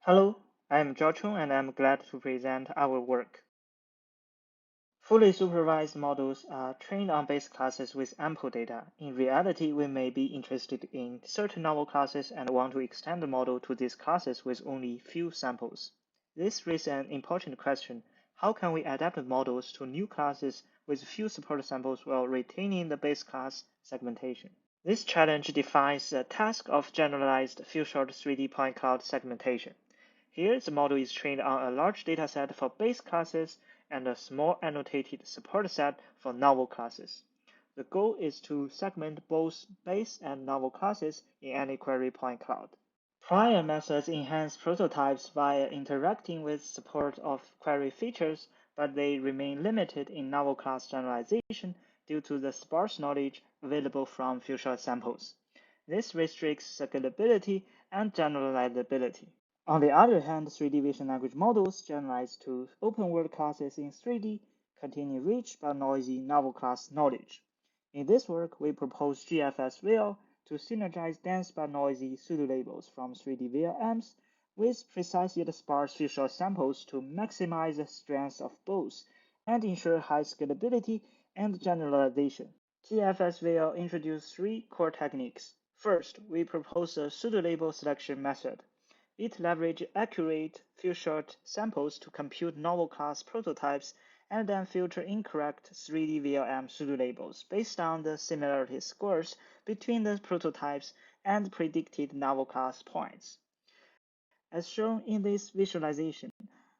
Hello, I am Zhao and I'm glad to present our work. Fully supervised models are trained on base classes with ample data. In reality, we may be interested in certain novel classes and want to extend the model to these classes with only few samples. This raises an important question. How can we adapt models to new classes with few support samples while retaining the base class segmentation? This challenge defines the task of generalized few-shot 3D point cloud segmentation. Here, the model is trained on a large dataset for base classes and a small annotated support set for novel classes. The goal is to segment both base and novel classes in any query point cloud. Prior methods enhance prototypes via interacting with support of query features, but they remain limited in novel class generalization due to the sparse knowledge available from few-shot samples. This restricts scalability and generalizability. On the other hand, 3D vision language models generalized to open-world classes in 3D contain rich but noisy novel class knowledge. In this work, we propose GFS-VL to synergize dense but noisy pseudo-labels from 3D VLMs with precise yet sparse few-shot samples to maximize the strength of both and ensure high scalability and generalization. GFS-VL introduced three core techniques. First, we propose a pseudo-label selection method. It leverages accurate few-shot samples to compute novel class prototypes and then filter incorrect 3D VLM pseudo-labels based on the similarity scores between the prototypes and predicted novel class points. As shown in this visualization,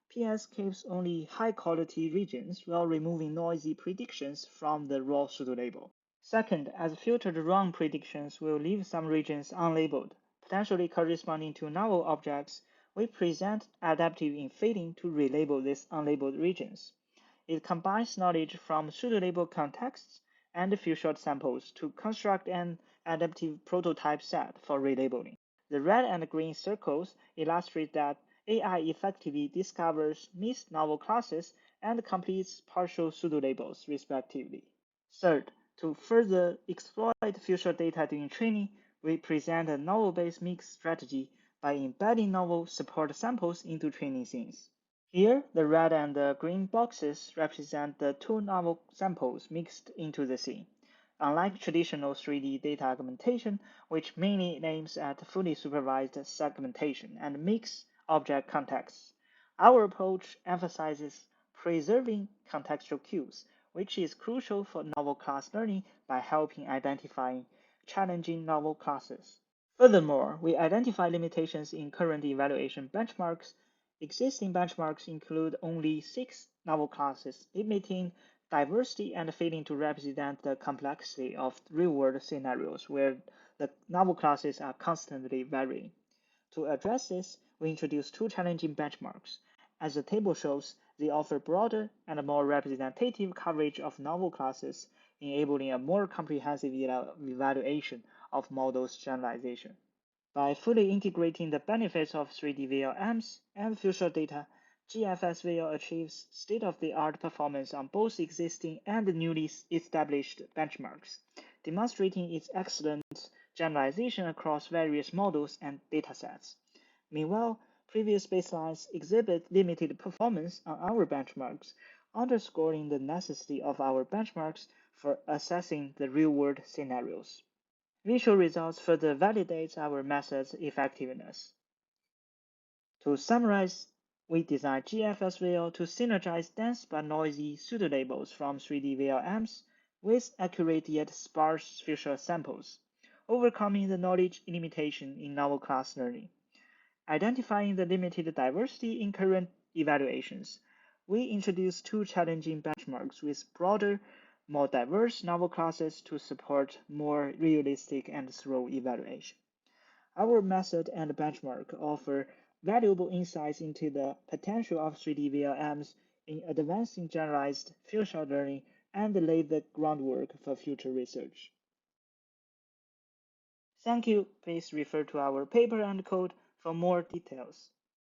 PS keeps only high-quality regions while removing noisy predictions from the raw pseudo-label. Second, as filtered wrong predictions will leave some regions unlabeled, potentially corresponding to novel objects, we present adaptive inflating to relabel these unlabeled regions. It combines knowledge from pseudo-label contexts and few-shot samples to construct an adaptive prototype set for relabeling. The red and green circles illustrate that AI effectively discovers missed novel classes and completes partial pseudo-labels, respectively. Third, to further exploit few-shot data during training, we present a novel-based mix strategy by embedding novel support samples into training scenes. Here, the red and the green boxes represent the two novel samples mixed into the scene. Unlike traditional 3D data augmentation, which mainly aims at fully supervised segmentation and mixed object contexts, our approach emphasizes preserving contextual cues, which is crucial for novel class learning by helping identify challenging novel classes. Furthermore, we identify limitations in current evaluation benchmarks. Existing benchmarks include only 6 novel classes, limiting diversity and failing to represent the complexity of real-world scenarios where the novel classes are constantly varying. To address this, we introduce two challenging benchmarks. As the table shows, they offer broader and more representative coverage of novel classes, enabling a more comprehensive evaluation of models generalization. By fully integrating the benefits of 3D VLMs and few-shot data, GFS-VL achieves state-of-the-art performance on both existing and newly established benchmarks, demonstrating its excellent generalization across various models and datasets. Meanwhile, previous baselines exhibit limited performance on our benchmarks, underscoring the necessity of our benchmarks for assessing the real-world scenarios. Visual results further validate our method's effectiveness. To summarize, we designed GFS-VL to synergize dense but noisy pseudo-labels from 3D VLMs with accurate yet sparse feature samples, overcoming the knowledge limitation in novel class learning. Identifying the limited diversity in current evaluations, we introduced two challenging benchmarks with broader, more diverse novel classes to support more realistic and thorough evaluation. Our method and benchmark offer valuable insights into the potential of 3D VLMs in advancing generalized few-shot learning and lay the groundwork for future research. Thank you. Please refer to our paper and code for more details.